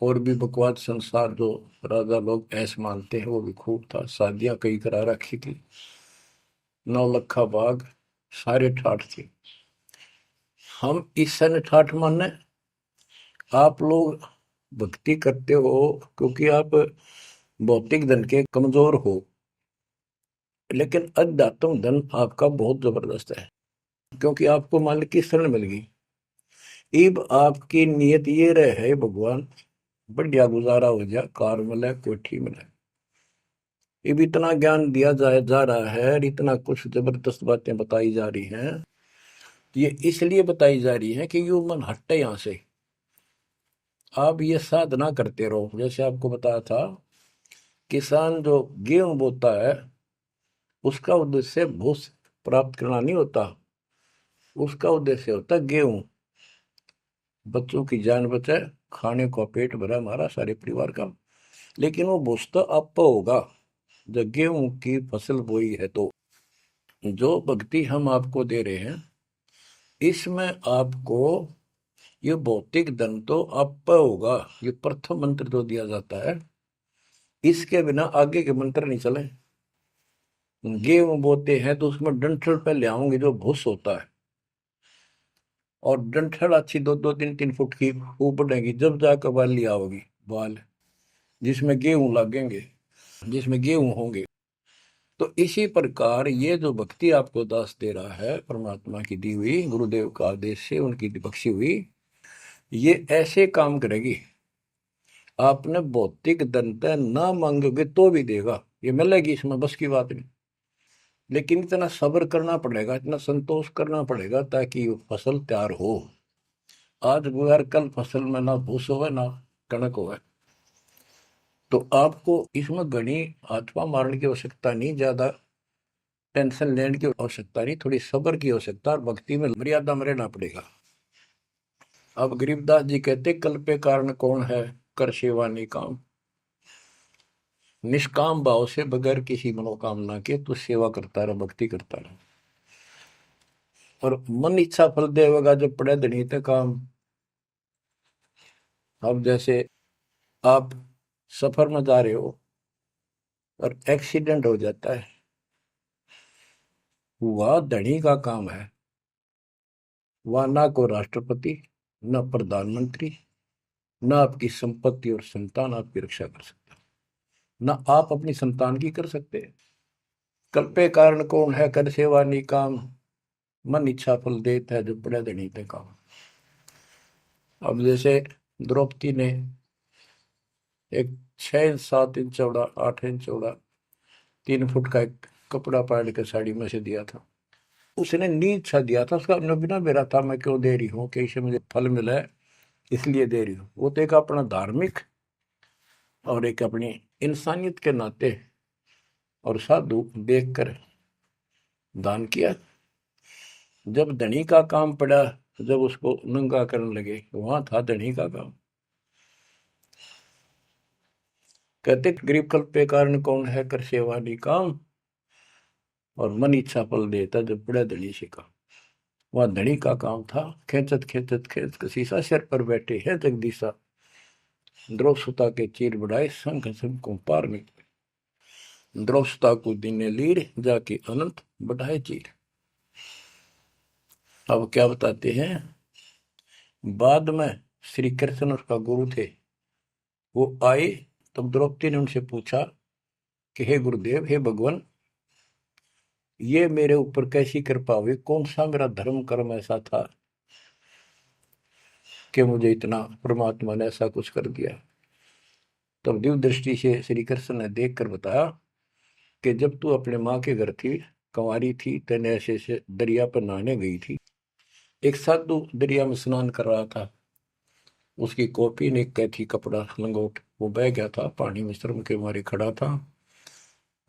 और भी बकवास संसार जो राजा लोग ऐसे मानते हैं वो भी खूब था, शादियां कई करा रखी थी, 9 लखा बाग, सारे ठाठ थी। हम इस सन ठाठ माने, आप लोग भक्ति करते हो क्योंकि आप भौतिक धन के कमजोर हो, लेकिन अध्यात्म धन आपका बहुत जबरदस्त है, क्योंकि आपको मालिक की शरण मिल गई। इब आपकी नियत ये रहे भगवान बढ़िया गुजारा हो जाए, कार मिले, कोठी मिले। इब इतना ज्ञान दिया जाए जा रहा है, इतना कुछ जबरदस्त बातें बताई जा रही हैं, ये इसलिए बताई जा रही है कि यू मन हटे यहां से। आप ये साधना करते रहो, जैसे आपको बताया था, किसान जो गेहूं बोता है उसका उद्देश्य भूस प्राप्त करना नहीं होता, उसका उद्देश्य होता है गेहूं, बच्चों की जान बचे, खाने को पेट भरा हमारा सारे परिवार का। लेकिन वो भूस तो आप होगा जब गेहूं की फसल बोई है। तो जो भक्ति हम आपको दे रहे हैं इसमें आपको ये भौतिक धन तो आप होगा, ये प्रथम मंत्र जो दिया जाता है, इसके बिना आगे के मंत्र नहीं चले। गेहूं बोते हैं तो उसमें डंठल पे ले आओगे जो भूस होता है, और डंठल अच्छी 2-2, 3-3 फुट की वो बढ़ेगी, जब जाकर बाली आओगी, बाल जिसमें गेहूं लगेंगे, जिसमें गेहूं होंगे। तो इसी प्रकार ये जो भक्ति आपको दास दे रहा है, परमात्मा की दी हुई, गुरुदेव का आदेश से उनकी बख्शी हुई, ये ऐसे काम करेगी, आपने भौतिक धनता ना मांगोगे तो भी देगा, ये मिलेगी, इसमें बस की बात नहीं। लेकिन इतना सब्र करना पड़ेगा, इतना संतोष करना पड़ेगा ताकि फसल तैयार हो। आज गुजर कल फसल में ना भूस होवे ना कणक होवे। तो आपको इसमें घनी आत्मा मारने की आवश्यकता नहीं, ज्यादा टेंशन लेने की आवश्यकता नहीं, थोड़ी सब्र की आवश्यकता, और भक्ति में मर्यादा में रहना पड़ेगा। अब गरीबदास जी कहते कल पे कारण कौन है, कर सेवा नहीं काम, निष्काम भाव से बगैर किसी मनोकामना के तू सेवा करता रहे, भक्ति करता रहे, और मन इच्छा फल देगा जब पड़े धनी ते काम। अब जैसे आप सफर में जा रहे हो और एक्सीडेंट हो जाता है, वह धनी का काम है, वह ना को राष्ट्रपति, न प्रधानमंत्री, न आपकी संपत्ति और संतान आपकी रक्षा कर सकता, न आप अपनी संतान की कर सकते, कल्पे कारण कौन है कर सेवा निकाम, मन इच्छा फल देता है जो पड़े धनी पे काम। अब जैसे द्रौपदी ने एक 6 इंच 7 इंच चौड़ा 8 इंच चौड़ा 3 फुट का एक कपड़ा पाड़ के साड़ी में से दिया था। उसने नीच सा दिया था, उसका अपना बिना मेरा था, मैं क्यों दे रही हूँ कि इससे मुझे फल मिला है इसलिए दे रही हूँ। वो तो एक अपना धार्मिक और एक अपनी इंसानियत के नाते और साधु देखकर दान किया। जब धनी का काम पड़ा, जब उसको नंगा करने लगे, वहां था धनी का काम। कहते गरीब कल्प पे कारण कौन है कर सेवा निकाम, और मन इच्छा फल देता जब बड़ा धनी से काम। वह धनी का काम था, खेचत खेचत खेच शीशा सिर पर बैठे है जगदीशा, द्रौपसुता के चीर बढ़ाए संघ संघ को पार में। द्रौपसुता को दिने लीर जाके अनंत बढ़ाए चीर। अब क्या बताते हैं, बाद में श्री कृष्ण उसका गुरु थे, वो आए तब द्रौपदी ने उनसे पूछा कि हे गुरुदेव, हे भगवान, ये मेरे ऊपर कैसी कृपा हुई, कौन सा मेरा धर्म कर्म ऐसा था कि मुझे इतना परमात्मा ने ऐसा कुछ कर दिया। तब दिव्य दृष्टि से श्री कृष्ण ने देख कर बताया कि जब तू अपने माँ के घर थी, कंवारी थी, तेने ऐसे से दरिया पर नहाने गई थी, एक साधु दरिया में स्नान कर रहा था, उसकी कॉपी ने कैथी कपड़ा लंगोट वो बह गया था, पानी में शर्म के मारे खड़ा था,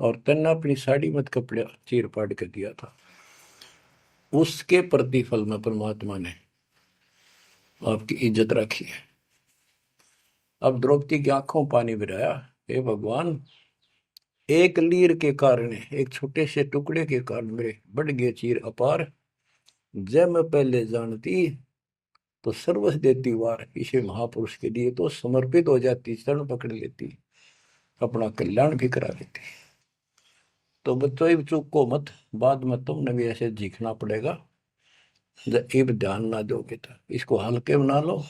और तेने अपनी साड़ी मत कपड़ा चीर पाड़ के दिया था। उसके प्रतिफल में परमात्मा ने आपकी इज्जत रखी है। अब द्रौपदी की आंखों पानी बिराया, हे भगवान, एक लीर के कारण, एक छोटे से टुकड़े के कारण मेरे बढ़ गए चीर अपार, जब मैं पहले जानती तो सर्वस देती वार, इसे महापुरुष के लिए तो समर्पित हो जाती, शरण पकड़ लेती, अपना कल्याण भी करा लेती। तो बच्चों चूक को मत, बाद में तुमने भी ऐसे जीखना पड़ेगा, जब एक ध्यान ना दोगे तो इसको हल्के बना लो।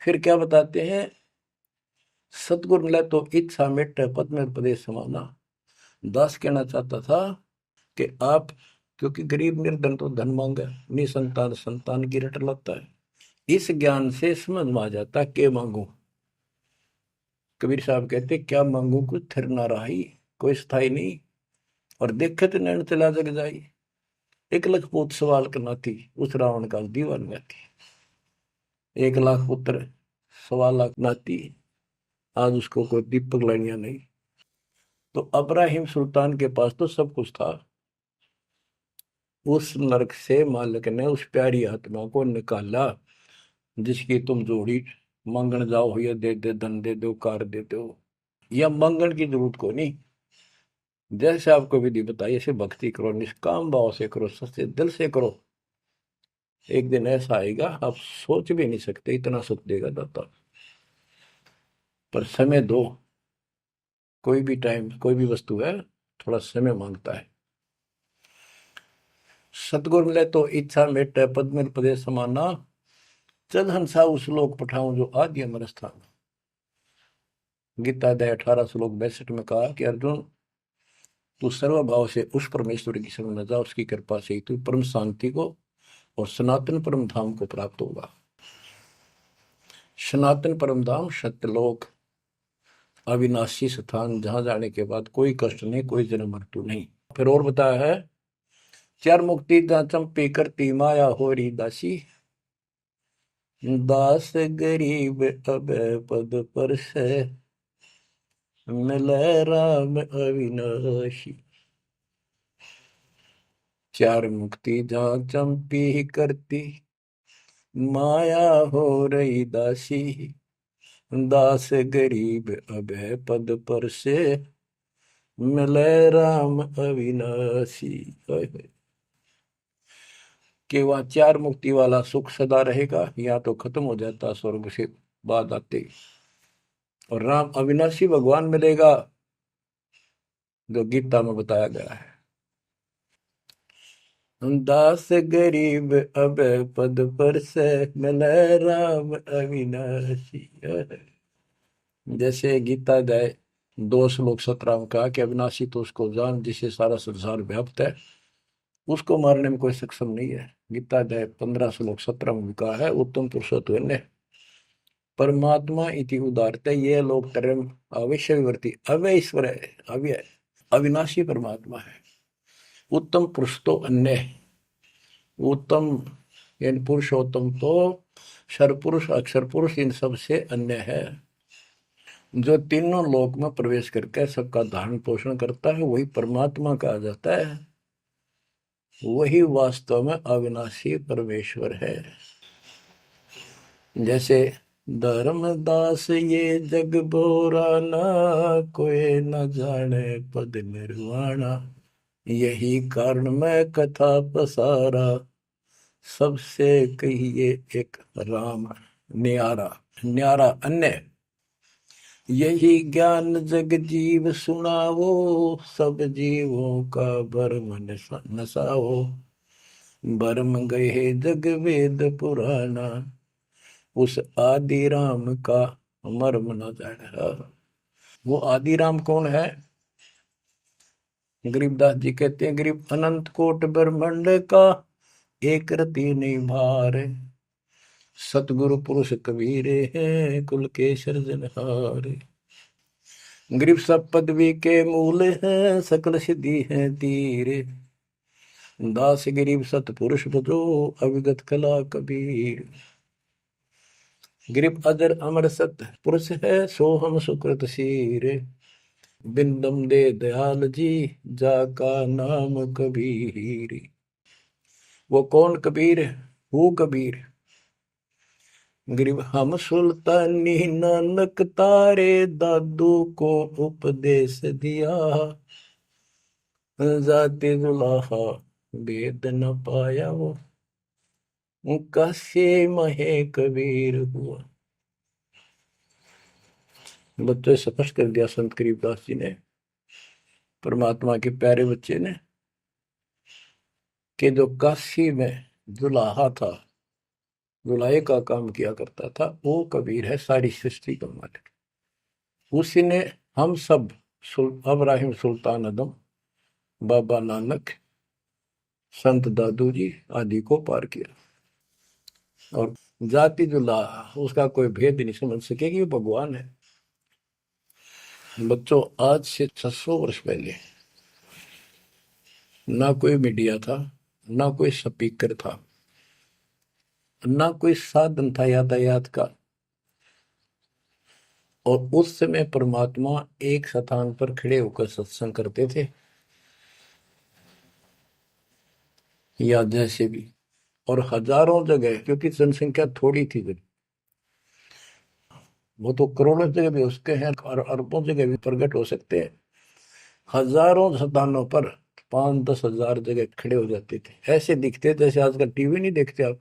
फिर क्या बताते हैं, सतगुरु मिला तो इच्छा मिट पद में प्रदेश समाना। दास कहना चाहता था कि आप, क्योंकि गरीब निर्धन तो धन मांगे, निसंतान संतान की रट लगता है, इस ज्ञान से समझ में आ जाता के मांगू। कबीर साहब कहते क्या मांगू कुछ थिर ना रही, कोई स्थाई नहीं, और देखे तो नैन चला जग जाई। एक लख पूत सवाल करना थी, उस रावण का दीवान गाती। 1 लाख पुत्र 1.25 लाख नाती, आज उसको कोई दीपक लाइनिया नहीं। तो अब्राहिम सुल्तान के पास तो सब कुछ था, उस नरक से मालिक ने उस प्यारी आत्मा को निकाला, जिसकी तुम जोड़ी मांगण जाओ, या दे दे धन दे दो कार दे दो, या मांगण की जरूरत को नहीं। जैसे आपको विधि बताई ऐसे भक्ति करो, निष्काम भाव से करो, सच्चे दिल से करो, एक दिन ऐसा आएगा आप सोच भी नहीं सकते, इतना सुख देगा दाता। पर समय दो, कोई भी टाइम कोई भी वस्तु है थोड़ा समय मांगता है। सतगुर मिले तो इच्छा मेट पद में प्रदेश समाना, चल हंसा उस लोक पठाऊं जो आदि अमर स्थान। गीता अध्याय 18 श्लोक 62 में कहा कि अर्जुन, तू सर्वभाव से उस परमेश्वर की शरण में जा, उसकी कृपा से तू परम शांति को और सनातन परम धाम को प्राप्त होगा। सनातन परम धाम सत्यलोक, अविनाशी स्थान, जहां जाने के बाद कोई कष्ट नहीं, कोई जन्म मृत्यु नहीं। फिर और बताया है, चार मुक्ति जहां चंपी करती माया होरी दासी, दास गरीब अब पद पर से मिले राम अविनाशी। चार मुक्ति जहां चंपी करती माया हो रही दासी, दास गरीब अब पद पर से मिले राम अविनाशी। कि वह चार मुक्ति वाला सुख सदा रहेगा, या तो खत्म हो जाता स्वर्ग से बाद आते, और राम अविनाशी भगवान मिलेगा, जो गीता में बताया गया है। दास गरीब अब पद पर से मिले राम अविनाशी। जैसे गीता अध्याय 2 श्लोक 17 में कहा कि अविनाशी तो उसको जान जिससे सारा संसार व्याप्त है, उसको मारने में कोई सक्षम नहीं है। गीता अध्याय 15 श्लोक 17 में भी कहा है उत्तम पुरुषोत्तम परमात्मा इति उदारते ये लोग तरम अवश्य विवर्ती अव्यय ईश्वर है, अव्यय अविनाशी परमात्मा है। उत्तम पुरुष तो अन्य है। उत्तम यानी पुरुषोत्तम तो सर्वपुरुष अक्षर पुरुष इन सब से अन्य है। जो तीनों लोक में प्रवेश करके सबका धारण पोषण करता है वही परमात्मा कहा जाता है। वही वास्तव में अविनाशी परमेश्वर है। जैसे धर्मदास ये जग बोरा ना कोई न जाने पद निर्वाणा, यही कारण मैं कथा पसारा सबसे कहिए एक राम न्यारा। न्यारा अन्य यही ज्ञान जग जीव सुनावो, सब जीवों का भरम नसाओ, भरम गए जग वेद पुराना, उस आदि राम का मर्म न जाना। वो आदि राम कौन है? गरीबदास जी कहते हैं गरीब अनंत कोट ब्रह्मांड का एक रति नहीं भार, सतगुरु पुरुष कबीरे हैं कुल के सृजनहार। गरीब सब पदवी के मूल हैं सकल सिद्धि है तीर, दास गरीब सतपुरुष भजो अविगत कला कबीर। गरीब अजर अमर सत पुरुष है सो हम सुकृत शीर, बिंदम दे दयाल जी जाका नाम कबीर। वो कौन कबीर? वो कबीर गरीब हम सुल्तानी नानक तारे दादू को उपदेश दिया, जाते दुलाहा वेद न पाया वो कैसे महे कबीर हुआ। बच्चों स्पष्ट कर दिया संत गरीबदास जी ने, परमात्मा के प्यारे बच्चे ने, कि जो काशी में दुलाहा था, दुलाहे का काम किया करता था, वो कबीर है सारी सृष्टि का मालिक। उसी ने हम सब अब्राहिम सुल्तान आदम, बाबा नानक, संत दादू जी आदि को पार किया। और जाति दुलाहा उसका कोई भेद नहीं समझ सके कि वो भगवान है। बच्चों आज से 600 वर्ष पहले ना कोई मीडिया था, ना कोई स्पीकर था, ना कोई साधन था यातायात का, और उस समय परमात्मा एक स्थान पर खड़े होकर सत्संग करते थे या जैसे भी, और हजारों जगह, क्योंकि जनसंख्या थोड़ी थी जब, वो तो करोड़ों जगह भी उसके हैं और अरबों जगह भी प्रकट हो सकते हैं। हजारों स्थानों पर 5-10 हजार जगह खड़े हो जाते थे, ऐसे दिखते जैसे आजकल टीवी नहीं देखते आप,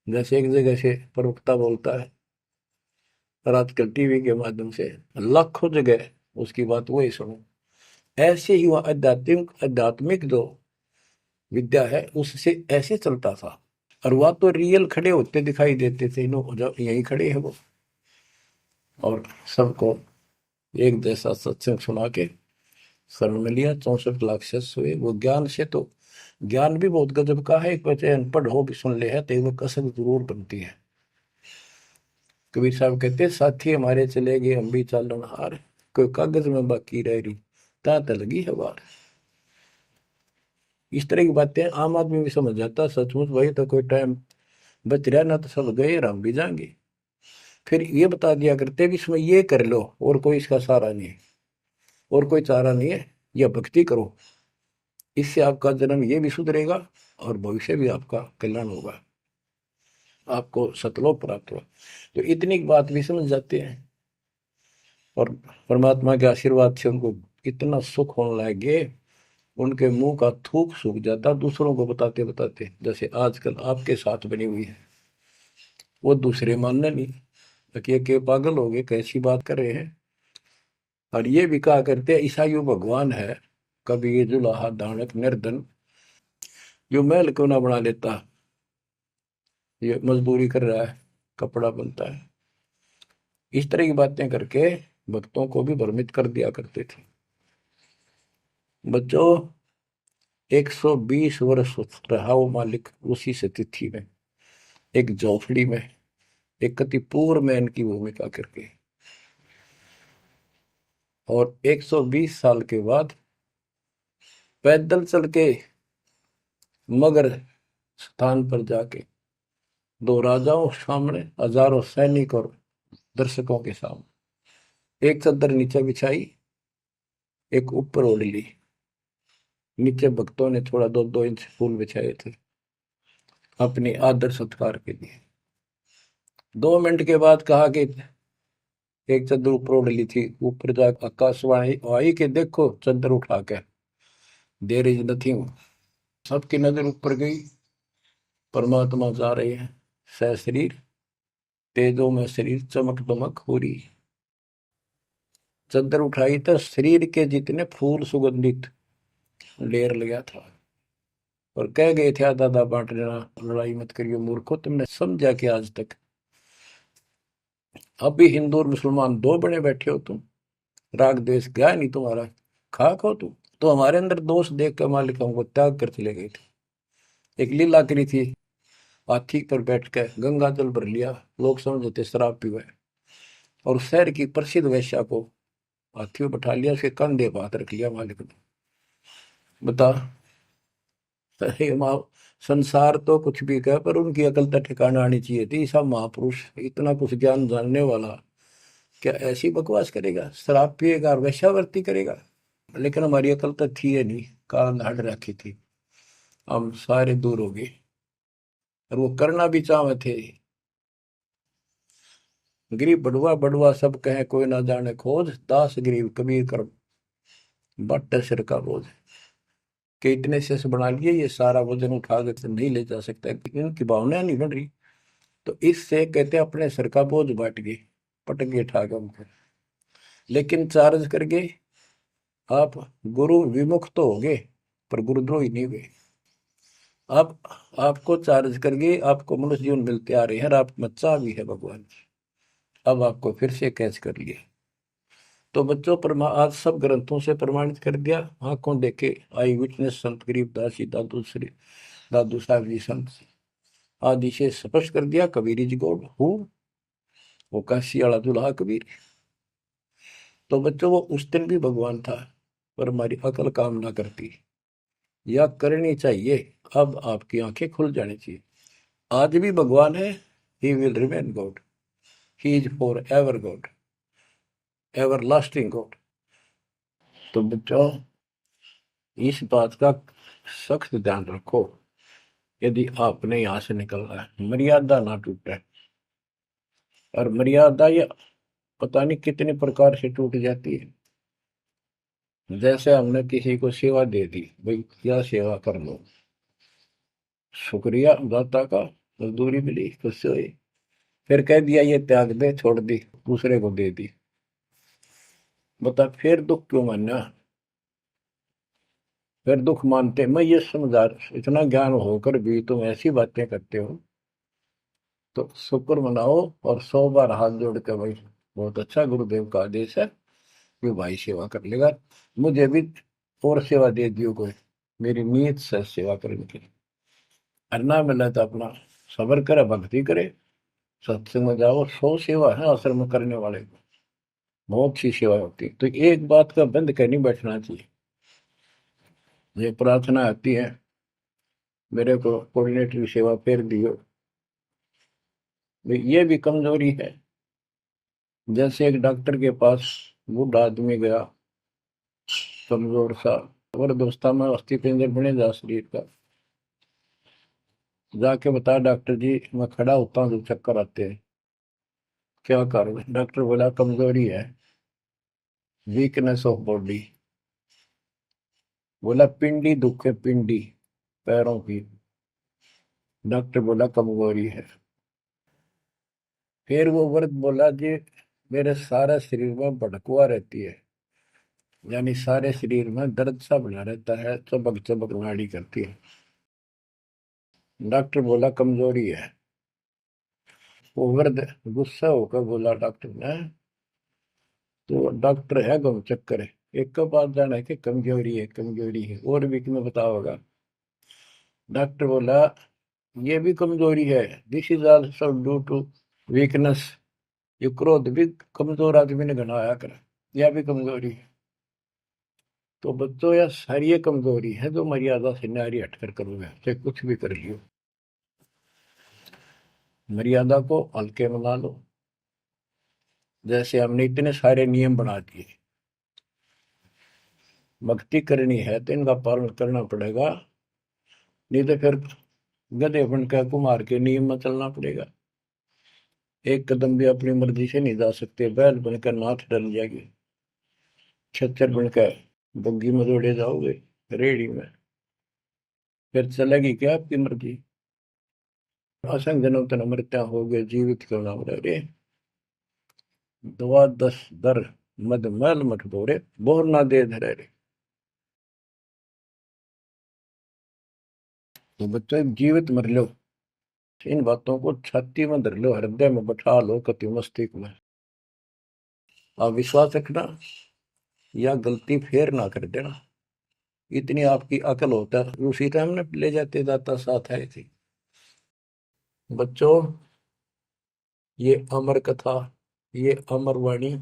जैसे एक जगह से प्रवक्ता बोलता है और आजकल टीवी के माध्यम से लाखों जगह उसकी बात वही सुनो। ऐसे ही वह आध्यात्मिक जो विद्या है उससे ऐसे चलता था। और वह तो रियल खड़े होते दिखाई देते थे, यही खड़े है वो, और सबको एक जैसा सत्संग सुना के शरण में लिया। 64 लाख शिष्य हुए। वो ज्ञान से तो ज्ञान भी बहुत गजब का है। एक बच्चे अनपढ़ हो भी सुन ले है तो वो कसक जरूर बनती है। कबीर साहब कहते साथी हमारे चले गए हम भी चालन हार, कोई कागज में बाकी रह रही ता लगी है वार। इस तरह की बातें आम आदमी भी समझ जाता। सचमुच वही तो कोई टाइम बच रहा ना तो सब गए हम भी जाएंगे। फिर ये बता दिया करते कि इसमें ये कर लो और कोई इसका सहारा नहीं है और कोई चारा नहीं है, यह भक्ति करो, इससे आपका जन्म ये भी सुधरेगा और भविष्य भी आपका कल्याण होगा, आपको सतलोक प्राप्त होगा। तो इतनी बात भी समझ जाते हैं और परमात्मा के आशीर्वाद से उनको इतना सुख होने लगे, उनके मुंह का थूक सूख जाता दूसरों को बताते बताते। जैसे आजकल आपके साथ बनी हुई है, वो दूसरे मानने नहीं कि पागल हो गए कैसी बात कर रहे हैं। और ये भी कहा करते ईसाइयों भगवान है, कभी जुलाहा दानक निर्धन, जो महल क्यों ना बना लेता, ये मजदूरी कर रहा है, कपड़ा बनता है। इस तरह की बातें करके भक्तों को भी भ्रमित कर दिया करते थे। बच्चों 120 वर्ष रहा वो मालिक उसी से तिथि में, एक झोपड़ी में, एक कति पूर्व में इनकी भूमिका करके। और 120 साल के बाद पैदल चल के मगर स्थान पर जाके दो राजाओं सामने, हजारों सैनिक और दर्शकों के सामने एक चादर नीचे बिछाई, एक ऊपर ओढ़ ली। नीचे भक्तों ने थोड़ा 2-2 इंच फूल बिछाए थे अपनी आदर सत्कार के लिए। 2 मिनट के बाद कहा कि एक चादर ऊपर ओढ़ ली थी, ऊपर जाकर आकाशवाणी आई कि देखो चादर उठा के, देर इज नथिंग। सबकी नजर ऊपर गई, परमात्मा जा रहे हैं सशरीर, तेजो में शरीर चमक दमक हो रही। चादर उठाई तो शरीर के जितने फूल सुगंधित ढेर लगा था। और कह गए थे दादा बांट लेना, लड़ाई मत करियो मूर्खो, तुमने समझा कि आज तक अभी हिंदू और मुसलमान दो बने बैठे हो तुम, राग द्वेष गया नहीं तुम्हारा, खाक हो तुम। तो हमारे अंदर दोष देख कर मालिक हमको त्याग कर चले गए थे। एक लीला करी थी, हाथी पर बैठ कर गंगा जल भर लिया, लोग समझते शराब पीवा है, और शहर की प्रसिद्ध वैश्या को हाथी में बैठा लिया, उसके कंधे पर हाथ रख लिया मालिक ने। बता, अरे माँ, संसार तो कुछ भी कहे पर उनकी अकल तो ठिकाना आनी चाहिए थी। सब महापुरुष इतना कुछ ज्ञान जानने वाला क्या ऐसी बकवास करेगा, शराब पिएगा और वेश्यावृत्ति करेगा। लेकिन हमारी अकल तो थी है नहीं, काल हट रखी थी, हम सारे दूर हो गए। और वो करना भी चाहे थे। गरीब बड़ुआ बड़ुआ सब कहे कोई ना जाने खोज, दास गरीब कबीर कर बट सिर का बोझ। कि इतने शेष बना लिए, ये सारा वजन उठा कर नहीं ले जा सकता, इनकी भावना नहीं बन रही। तो इससे कहते अपने सर का बोझ बांट गए, पटक गए उठा के उनको। लेकिन चार्ज करके आप गुरु विमुख तो हो गए, पर गुरुद्रोही नहीं हुए। आप आपको चार्ज करके आपको मनुष्य जीवन मिलते आ रहे हैं, और आप बच्चा भी है भगवान। अब आपको फिर से कैच कर लिया। तो बच्चों आज सब ग्रंथों से प्रमाणित कर दिया, आंखों देखे आई विटनेस संत गरीबदास जी, दादू श्री दादू साहब जी संत आदि से स्पष्ट कर दिया। कबीर जी गॉड हूँ, वो काशी वाला दुल्हा कबीर। तो बच्चों वो उस दिन भी भगवान था, पर हमारी अकल काम ना करती, या करनी चाहिए। अब आपकी आंखें खुल जानी चाहिए। आज भी भगवान है, he will remain God, he is for ever God, ever lasting God. तो बच्चों इस बात का सख्त ध्यान रखो, यदि आपने यहां से निकलना है, मर्यादा ना टूटे। और मर्यादा ये पता नहीं कितने प्रकार से टूट जाती है। जैसे हमने किसी को सेवा दे दी, भाई क्या सेवा कर लो, शुक्रिया दाता का, मजदूरी मिली खुश हुई, फिर कह दिया ये त्याग दे, छोड़ दी, दूसरे को दे दी। बता फिर दुख क्यों मानना, फिर दुख मानते। मैं ये समझा, इतना ज्ञान होकर भी तुम ऐसी बातें करते हो, तो शुक्र मनाओ और 100 बार हाथ जोड़ के भाई बहुत अच्छा, गुरुदेव का आदेश है कि भाई सेवा कर लेगा, मुझे भी और सेवा दे दियो कोई, मेरी नीयत से सेवा करने की। अन्ना मिला तो अपना सबर करे, भक्ति करे, सत्संग में जाओ। 100 सेवा है आश्रम में करने वाले को, बहुत सी सेवा होती है। तो एक बात का बंद कर नहीं बैठना चाहिए। ये प्रार्थना आती है, मेरे को कोऑर्डिनेटर की सेवा फेर दियो, ये भी कमजोरी है। जैसे एक डॉक्टर के पास बूढ़ा आदमी गया, कमजोर सा, और दोस्ता में अस्थि पिंजर बने जा शरीर का, जाके बता डॉक्टर जी मैं खड़ा होता हूँ तो चक्कर आते हैं, क्या करूँ। डॉक्टर बोला कमजोरी है, वीकनेस ऑफ बॉडी। बोला पिंडी दुख है, पिंडी पैरों की। डॉक्टर बोला कमजोरी है। फिर वो वर्द बोला जी मेरे सारे शरीर में भड़कुआ रहती है, यानी सारे शरीर में दर्द सा बना रहता है, चबक चबक नाड़ी करती है। डॉक्टर बोला कमजोरी है। वो वर्द गुस्सा होकर बोला डॉक्टर ने तो डॉक्टर है गम चक्कर है, एक का बात जाना है कि कमजोरी है कमजोरी है, और भी तुम्हें बताओगा। डॉक्टर बोला ये भी कमजोरी है, this is also due to weakness. ये क्रोध भी कमजोर आदमी ने घना आया कर, यह भी कमजोरी है। तो बच्चों यह सारी ये कमजोरी है जो मर्यादा से नारी हटकर करोगे, चाहे कुछ भी कर लियो। मर्यादा को हल्के में ला लो। जैसे हमने इतने सारे नियम बना दिए, भक्ति करनी है तो इनका पालन करना पड़ेगा, नहीं तो फिर गधे बनकर कुमार के नियम में चलना पड़ेगा। एक कदम भी अपनी मर्जी से नहीं जा सकते, बैल बनकर नाथ डल जाएगी, छच्चर बनकर बग्गी में दौड़े जाओगे रेड़ी में, फिर चलेगी क्या आपकी मर्जी। असंग जन्म तन मृत्या हो गए जीवित क्यों नाम रे, दुआ दस दर मद मैल मठ बोरे, बोर ना दे धरे रे। तो बच्चों जीवित मर लो, इन बातों को छाती में धर लो, हृदय में बैठा लो, कति मस्तिष्क में। आप विश्वास रखना, या गलती फेर ना कर देना, इतनी आपकी अकल होता है। उसी टाइम ने ले जाते जाता साथ आए थे। बच्चों ये अमर कथा, ये अमर वाणी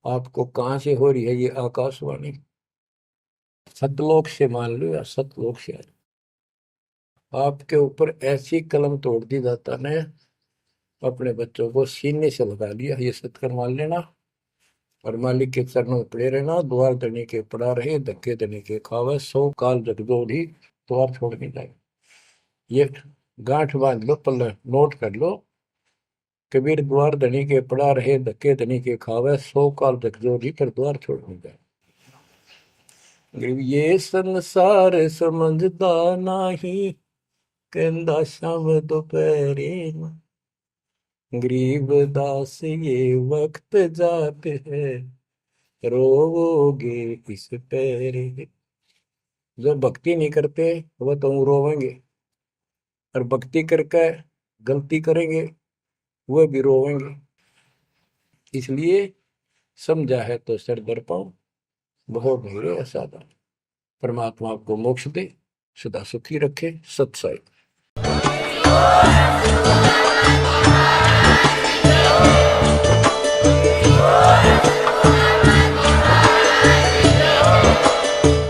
आपको कहां से हो रही है, ये आकाशवाणी सतलोक से मान लो, या सतलोक से आपके ऊपर ऐसी कलम तोड़ दी दाता ने, अपने बच्चों को सीने से लगा लिया, ये सत्कर मान लेना। और मालिक के चरणों में पड़े रहना, द्वार धनी के पड़ा रहे, धक्के धनी के खावे, सौ काल जगदोड़ी द्वार छोड़ नहीं जाए। ये गांठ बांध लो, पल्ले नोट कर लो। कबीर द्वार धनी के पड़ा रहे, धक्के धनी के खावे, सौ काल जगदोड़ी पर द्वार छोड़ नहीं जाए। ये संसार समझदा नाही, कहंदा शाम दोपहरे, गरीब दास ये वक्त जाते है, रोवोगे इस पैरे। जो भक्ति नहीं करते वह तो रोवेंगे, और भक्ति करके गलती करेंगे वह भी रोवेंगे। इसलिए समझा है तो सर दर पाओ, बहुत धीरे असाधा। परमात्मा आपको मोक्ष दे, सदा सुखी रखे। सत्संग।